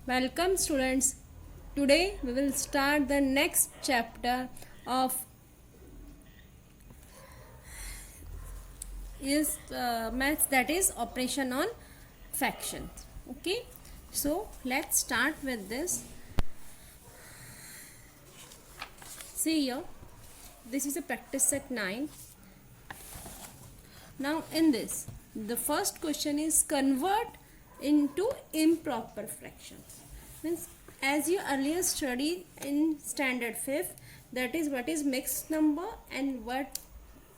Welcome students. Today we will start the next chapter of maths, that is operation on fractions. Okay, so let's start with this. See here, this is a practice set 9. Now in this, the first question is convert into improper fractions. Means as you earlier studied in standard 5th, that is what is mixed number and what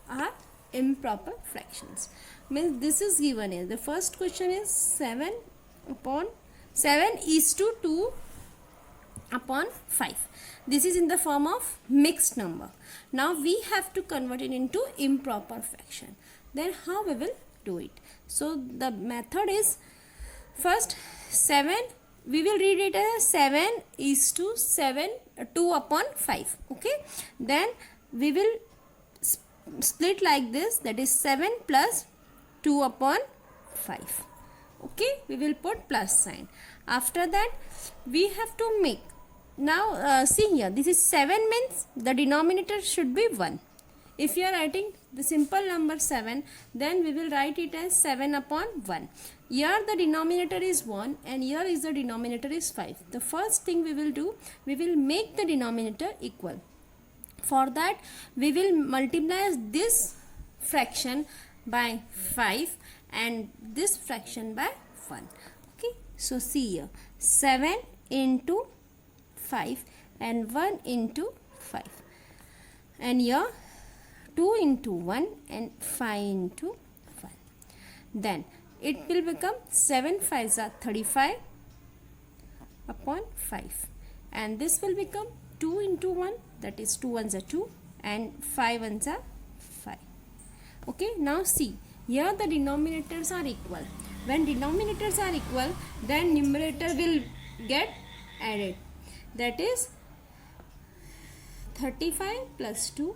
are improper fractions. Means this is given here. The first question is 7 is to 2 upon 5. This is in the form of mixed number. Now we have to convert it into improper fraction. Then how we will do it? So the method is, first 7, we will read it as 7 is to 2 upon 5. Okay, then we will split like this, that is 7 plus 2 upon 5. Okay, we will put plus sign. After that we have to make, now see here, this is 7 means the denominator should be 1. If you are writing the simple number 7, then we will write it as 7 upon 1. Here the denominator is 1 and here is the denominator is 5. The first thing we will do, we will make the denominator equal. For that we will multiply this fraction by 5 and this fraction by 1. Okay, so see here, 7 into 5 and 1 into 5, and here 2 into 1 and 5 into 1. Then it will become 7 5s are 35 upon 5, and this will become 2 into 1, that is 2 1s are 2 and 5 1s are 5. Okay, now see, here the denominators are equal. When denominators are equal, then numerator will get added, that is 35 plus 2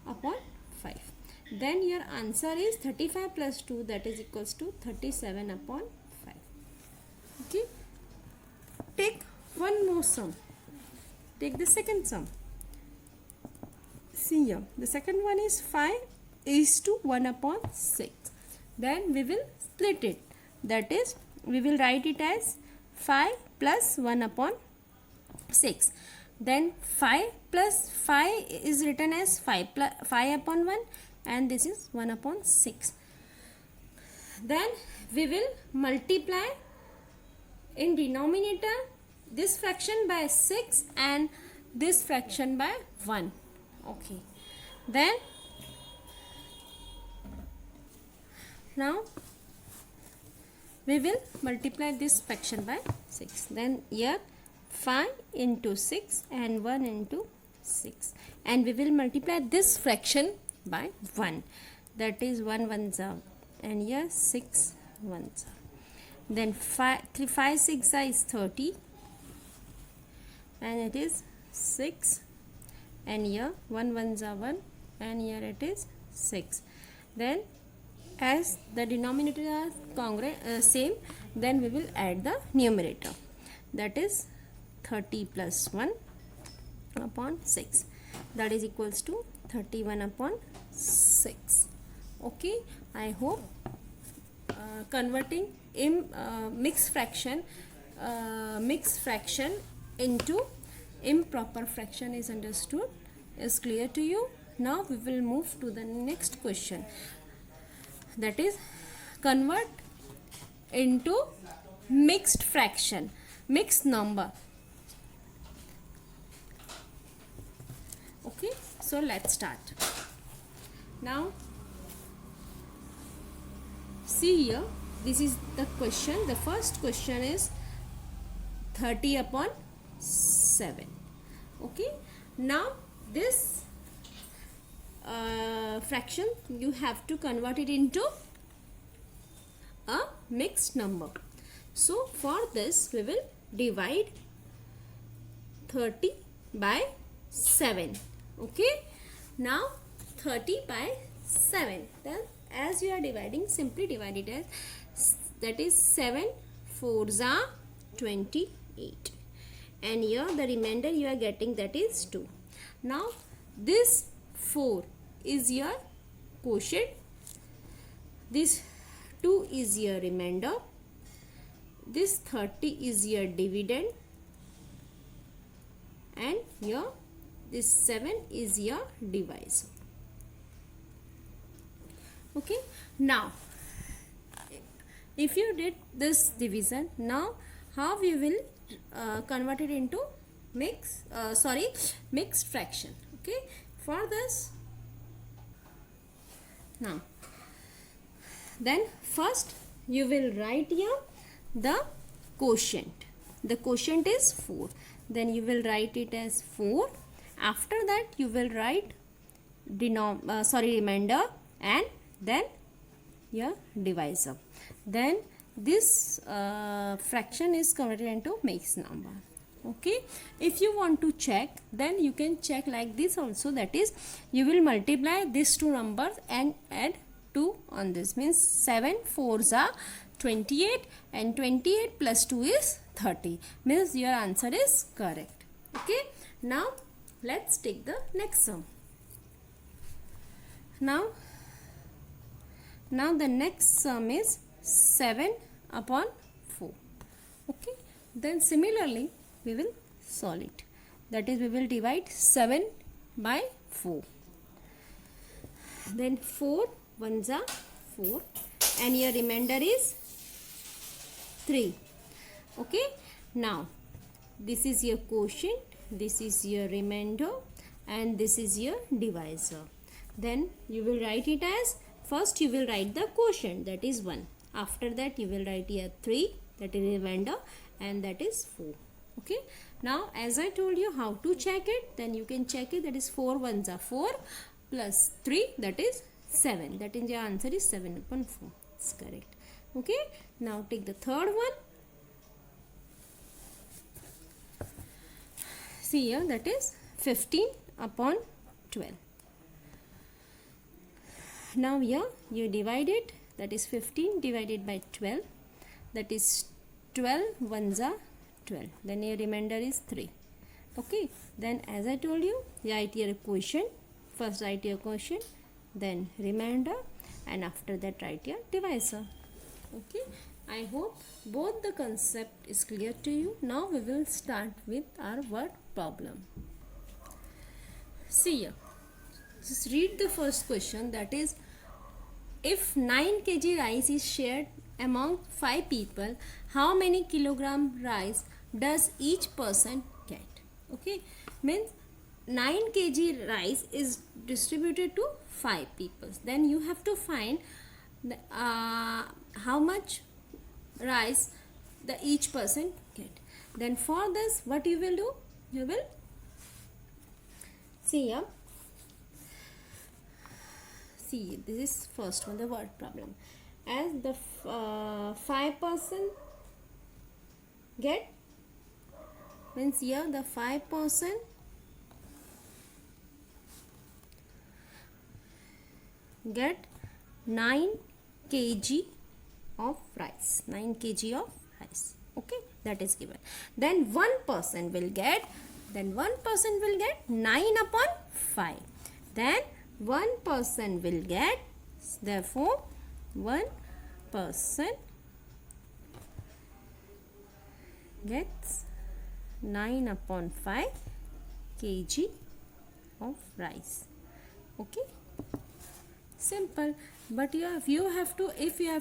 upon 5. Then your answer is 35 plus 2, that is equals to 37 upon 5. Okay, take one more sum. Take the second sum. See here, the second one is 5 is to 1 upon 6. Then we will split it, that is we will write it as 5 plus 1 upon 6. Then 5 plus 5 is written as 5 upon 1, and this is 1 upon 6. Then we will multiply in denominator this fraction by 6 and this fraction by 1. Okay, then now we will multiply this fraction by 6. Then here 5 into 6 and 1 into 6, and we will multiply this fraction by 1, that is 1 1s are, and here 6 1s are. Then 5 6 is 30, and it is 6, and here 1 1s are 1, and here it is 6. Then as the denominator are same, then we will add the numerator, that is 30 plus 1 upon 6, that is equals to 31 upon 6. Okay, I hope converting mixed fraction into improper fraction is understood, is clear to you. Now we will move to the next question, that is convert into mixed fraction, mixed number. Okay, so let's start. Now see here, this is the question. The first question is 30 upon 7. Okay, now this fraction you have to convert it into a mixed number. So for this we will divide 30 by 7. Okay, now 30 by 7, then as you are dividing, simply divide it as, that is 7 4s are 20 8, and here the remainder you are getting, that is 2. Now this 4 is your quotient, this 2 is your remainder, this 30 is your dividend, and here this 7 is your divisor. Okay, now if you did this division, now how we will convert it into mixed fraction. Okay, for this, now then first you will write here the quotient. The quotient is 4, then you will write it as 4. After that you will write remainder, and then your divisor. Then this fraction is converted into mixed number. Okay, if you want to check, then you can check like this also, that is you will multiply these two numbers and add 2 on this, means 7 4s are 28, and 28 plus 2 is 30, means your answer is correct. Okay, now let's take the next sum. Now the next sum is 7 upon 4. Okay, then similarly we will solve it, that is we will divide 7 by 4, then 4 ones are 4, and your remainder is 3. Okay, now this is your quotient, this is your remainder, and this is your divisor. Then you will write it as, first you will write the quotient, that is 1. After that you will write here 3, that is remainder, and that is 4. Okay, now as I told you how to check it, then you can check it, that is 4 ones are 4 plus 3, that is 7, that is your answer is 7 upon 4. It's correct. Okay, now take the third one. See here, that is 15 upon 12. Now here you divide it, that is 15 divided by 12, that is 12 ones are 12, then your remainder is 3. Okay, then as I told you, write your quotient, first write your quotient, then remainder, and after that write your divisor. Okay, I hope both the concept is clear to you. Now we will start with our word problem. See here, just read the first question, that is, if 9 kg rice is shared among 5 people, how many kilogram rice does each person get? Okay, means 9 kg rice is distributed to 5 people. Then you have to find the, how much rice the each person get. Then for this, what you will do? You will see here. See, this is first one, the word problem. As the 5% get, means here the 5% get 9 kg of rice, 9 kg of rice. Okay, that is given. Then 1% will get, 9 upon 5. Then 1% will get, therefore 1% gets 9 upon 5 kg of rice. Okay, simple. But if you have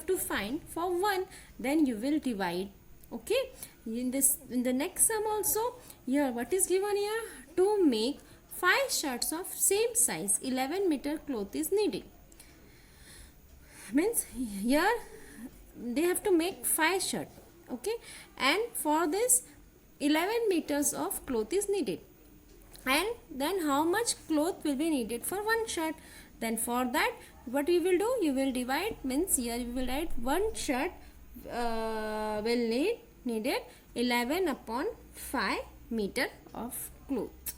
to find for 1, then you will divide. Okay, in the next sum also, here what is given here? To make 5 shirts of same size, 11 meter cloth is needed. Means here they have to make 5 shirts. Okay, and for this 11 meters of cloth is needed. And then how much cloth will be needed for 1 shirt? Then for that, what you will do? You will divide, means here you will write 1 shirt will needed 11 upon 5 meter of cloth.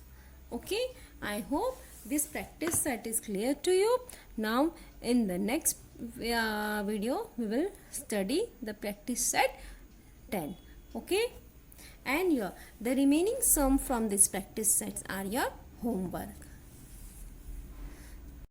Okay, I hope this practice set is clear to you. Now in the next video we will study the practice set 10. Okay, and the remaining sum from these practice sets are your homework.